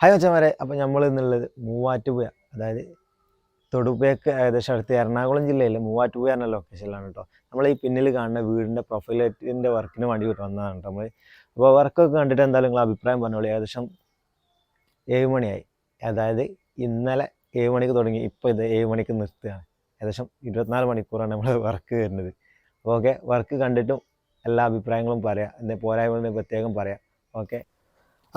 Hi മച്ചന്മാരെ, അപ്പോൾ നമ്മൾ എന്നുള്ളത് മൂവാറ്റുപുഴ, അതായത് തൊടുപുഴയ്ക്ക് ഏകദേശം അടുത്ത് എറണാകുളം ജില്ലയിലെ മൂവാറ്റുപുഴ എന്ന ലൊക്കേഷനിലാണ് കേട്ടോ. നമ്മൾ ഈ പിന്നിൽ കാണുന്ന വീടിൻ്റെ പ്രൊഫൈലിൻ്റെ വർക്കിന് വേണ്ടി വന്നതാണ് കേട്ടോ നമ്മൾ. അപ്പോൾ വർക്കൊക്കെ കണ്ടിട്ട് എന്തായാലും നിങ്ങൾ അഭിപ്രായം പറഞ്ഞോളൂ. ഏകദേശം 7 മണിയായി, അതായത് ഇന്നലെ 7 മണിക്ക് തുടങ്ങി, ഇപ്പോൾ ഇത് 7 മണിക്ക് നിർത്തുകയാണ്. ഏകദേശം 24 മണിക്കൂറാണ് നമ്മൾ വർക്ക് വരുന്നത്. അപ്പോൾ ഓക്കെ, വർക്ക് കണ്ടിട്ടും എല്ലാ അഭിപ്രായങ്ങളും പറയാം, എന്താ പോരായ്മ പ്രത്യേകം പറയാം. ഓക്കെ,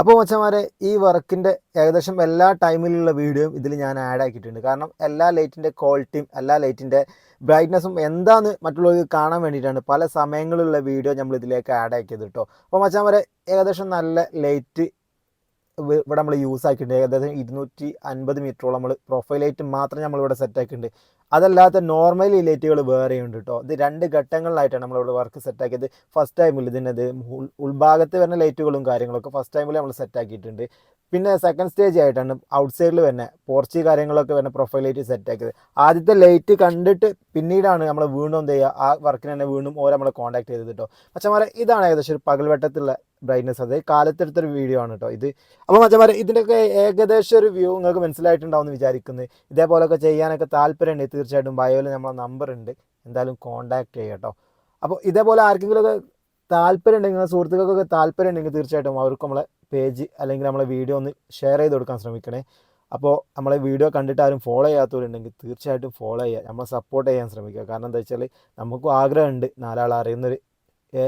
അപ്പോൾ മച്ചന്മാരെ, ഈ വർക്കിൻ്റെ ഏകദേശം എല്ലാ ടൈമിലുള്ള വീഡിയോയും ഇതിൽ ഞാൻ ആഡ് ആക്കിയിട്ടുണ്ട്. കാരണം എല്ലാ ലൈറ്റിൻ്റെ ക്വാളിറ്റിയും എല്ലാ ലൈറ്റിൻ്റെ ബ്രൈറ്റ്നസ്സും എന്താണെന്ന് മറ്റുള്ളവർക്ക് കാണാൻ വേണ്ടിയിട്ടാണ് പല സമയങ്ങളിലുള്ള വീഡിയോ നമ്മൾ ഇതിലേക്ക് ആഡ് ആക്കിയത് കേട്ടോ. അപ്പോൾ മച്ചന്മാരെ, ഏകദേശം നല്ല ലൈറ്റ് ഇവിടെ നമ്മൾ യൂസ് ആക്കിയിട്ടുണ്ട്. ഏകദേശം 250 മീറ്ററോളം നമ്മൾ പ്രൊഫൈൽ ലൈറ്റ് മാത്രം നമ്മളിവിടെ സെറ്റ് ആക്കിയിട്ടുണ്ട്. അതല്ലാത്ത നോർമലി ലൈറ്റുകൾ വേറെയുണ്ട് കേട്ടോ. ഇത് 2 ഘട്ടങ്ങളിലായിട്ടാണ് നമ്മളിവിടെ വർക്ക് സെറ്റ് ആക്കിയത്. ഫസ്റ്റ് ടൈമിൽ ഇതിനത് ഉൾഭാഗത്ത് വരുന്ന ലൈറ്റുകളും കാര്യങ്ങളൊക്കെ ഫസ്റ്റ് ടൈമിൽ നമ്മൾ സെറ്റ് ആക്കിയിട്ടുണ്ട്. പിന്നെ സെക്കൻഡ് സ്റ്റേജ് ആയിട്ടാണ് ഔട്ട് സൈഡിൽ വരുന്ന പോർച്ച് കാര്യങ്ങളൊക്കെ വരുന്ന പ്രൊഫൈൽ ലൈറ്റ് സെറ്റ് ആക്കിയത്. ആദ്യത്തെ ലൈറ്റ് കണ്ടിട്ട് പിന്നീടാണ് നമ്മൾ വീണ്ടും എന്ത് ചെയ്യുക, ആ വർക്കിന് തന്നെ വീണ്ടും ഓരോ നമ്മളെ കോൺടാക്ട് ചെയ്തത് കേട്ടോ. മച്ചന്മാരെ, ഇതാണ് ഏകദേശം ഒരു പകൽവെട്ടത്തുള്ള ബ്രൈറ്റ്നസ്. അത് കാലത്തെടുത്തൊരു വീഡിയോ ആണ് കേട്ടോ ഇത്. അപ്പോൾ മച്ചന്മാരെ, ഇതിൻ്റെയൊക്കെ ഏകദേശം ഒരു വ്യൂ നിങ്ങൾക്ക് മനസ്സിലായിട്ടുണ്ടാവും എന്ന് വിചാരിക്കുന്നത്. ഇതേപോലെയൊക്കെ ചെയ്യാനൊക്കെ താല്പര്യമുണ്ടെങ്കിൽ തീർച്ചയായിട്ടും ബയോയിൽ നമ്മളെ നമ്പർ ഉണ്ട്, എന്തായാലും കോൺടാക്ട് ചെയ്യുക കേട്ടോ. അപ്പോൾ ഇതേപോലെ ആർക്കെങ്കിലുമൊക്കെ താല്പര്യം ഉണ്ടെങ്കിൽ, നിങ്ങളുടെ സുഹൃത്തുക്കൾക്കൊക്കെ താല്പര്യം ഉണ്ടെങ്കിൽ തീർച്ചയായിട്ടും അവർക്ക് നമ്മളെ പേജ് അല്ലെങ്കിൽ നമ്മളെ വീഡിയോ ഒന്ന് ഷെയർ ചെയ്ത് കൊടുക്കാൻ ശ്രമിക്കണേ. അപ്പോൾ നമ്മളെ വീഡിയോ കണ്ടിട്ട് ആരും ഫോളോ ചെയ്യാത്തവരുണ്ടെങ്കിൽ തീർച്ചയായിട്ടും ഫോളോ ചെയ്യുക, നമ്മളെ സപ്പോർട്ട് ചെയ്യാൻ ശ്രമിക്കുക. കാരണം എന്താ വെച്ചാൽ നമുക്കും ആഗ്രഹമുണ്ട് നാലാൾ അറിയുന്നൊരു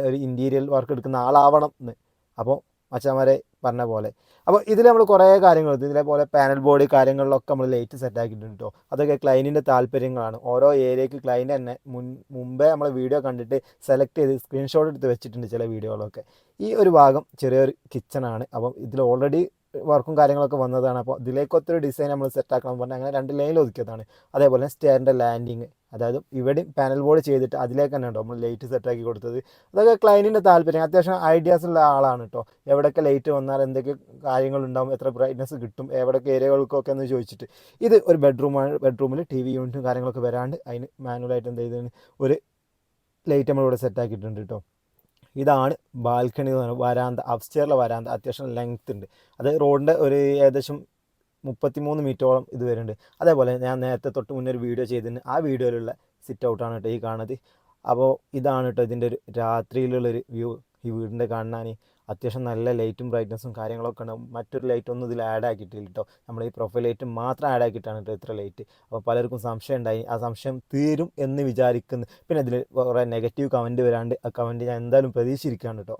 ഒരു ഇൻറ്റീരിയൽ വർക്ക് എടുക്കുന്ന ആളാവണം എന്ന്. അപ്പോൾ മച്ചാന്മാരെ പറഞ്ഞ പോലെ, അപ്പോൾ ഇതിൽ നമ്മൾ കുറേ കാര്യങ്ങൾ ഇതേപോലെ പാനൽ ബോഡി കാര്യങ്ങളിലൊക്കെ നമ്മൾ ലൈറ്റ് സെറ്റ് ആക്കിയിട്ടുണ്ട് കേട്ടോ. അതൊക്കെ ക്ലൈൻറ്റിൻ്റെ താല്പര്യങ്ങളാണ്. ഓരോ ഏരിയയ്ക്ക് ക്ലൈൻറ്റ് തന്നെ മുമ്പേ നമ്മൾ വീഡിയോ കണ്ടിട്ട് സെലക്ട് ചെയ്ത് സ്ക്രീൻഷോട്ട് എടുത്ത് വെച്ചിട്ടുണ്ട് ചില വീഡിയോകളൊക്കെ. ഈ ഒരു ഭാഗം ചെറിയൊരു കിച്ചണാണ്. അപ്പം ഇതിൽ ഓൾറെഡി വർക്കും കാര്യങ്ങളൊക്കെ വന്നതാണ്. അപ്പോൾ ഇതിലേക്ക് ഒത്തിരി ഡിസൈൻ നമ്മൾ സെറ്റ് ആക്കണം പറഞ്ഞാൽ അങ്ങനെ 2 ലൈനിൽ ഒതുക്കിയതാണ്. അതേപോലെ സ്റ്റെയറിൻ്റെ ലാൻഡിങ്, അതായത് ഇവിടെയും പാനൽ ബോർഡ് ചെയ്തിട്ട് അതിലേക്ക് തന്നെ ഉണ്ടോ നമ്മൾ ലൈറ്റ് സെറ്റാക്കി കൊടുത്തത്. അതൊക്കെ ക്ലൈൻറ്റിൻ്റെ താല്പര്യം. അത്യാവശ്യം ഐഡിയാസ് ഉള്ള ആളാണ് കേട്ടോ. എവിടെയൊക്കെ ലൈറ്റ് വന്നാൽ എന്തൊക്കെ കാര്യങ്ങളുണ്ടാവും, എത്ര ബ്രൈറ്റ്നസ് കിട്ടും, എവിടെയൊക്കെ ഏരിയകൾക്കൊക്കെ എന്ന് ചോദിച്ചിട്ട്. ഇത് ഒരു ബെഡ്റൂമാണ്. ബെഡ്റൂമിൽ TV യൂണിറ്റും കാര്യങ്ങളൊക്കെ വരാണ്ട് അതിന് മാനുവലായിട്ട് എന്ത് ചെയ്തതിന് ഒരു ലൈറ്റ് നമ്മളിവിടെ സെറ്റാക്കിയിട്ടുണ്ട് കേട്ടോ. ഇതാണ് ബാൽക്കണി എന്ന് പറയുന്നത്, വരാന്ത, അപ്സ്റ്റെയറിലെ വരാന്ത. അത്യാവശ്യം ലെങ്ത് ഉണ്ട്. അത് റോഡിൻ്റെ ഒരു ഏകദേശം 33 മീറ്ററോളം ഇത് വരുന്നുണ്ട്. അതേപോലെ ഞാൻ നേരത്തെ തൊട്ട് മുന്നേ ഒരു വീഡിയോ ചെയ്തിട്ടുണ്ട്. ആ വീഡിയോയിലുള്ള സിറ്റ് ഔട്ടാണ് കേട്ടോ ഈ കാണുന്നത്. അപ്പോൾ ഇതാണ് കേട്ടോ ഇതിൻ്റെ ഒരു രാത്രിയിലുള്ളൊരു വ്യൂ. ഈ വീടിൻ്റെ കാണാൻ അത്യാവശ്യം നല്ല ലൈറ്റും ബ്രൈറ്റ്നസ്സും കാര്യങ്ങളൊക്കെ ഉണ്ടാവും. മറ്റൊരു ലൈറ്റൊന്നും ഇതിൽ ആഡ് ആക്കിയിട്ടില്ല കേട്ടോ. നമ്മൾ ഈ പ്രൊഫൈൽ ലൈറ്റ് മാത്രം ആഡ് ആക്കിയിട്ടാണ് കേട്ടോ ഇത്ര ലൈറ്റ്. അപ്പോൾ പലർക്കും സംശയം ഉണ്ടായി, ആ സംശയം തീരും എന്ന് വിചാരിക്കുന്നു. പിന്നെ ഇതിൽ കുറേ നെഗറ്റീവ് കമൻറ്റ് വരാണ്ട് ആ കമൻറ്റ് ഞാൻ എന്തായാലും പ്രതീക്ഷിച്ചിരിക്കുകയാണ് കേട്ടോ.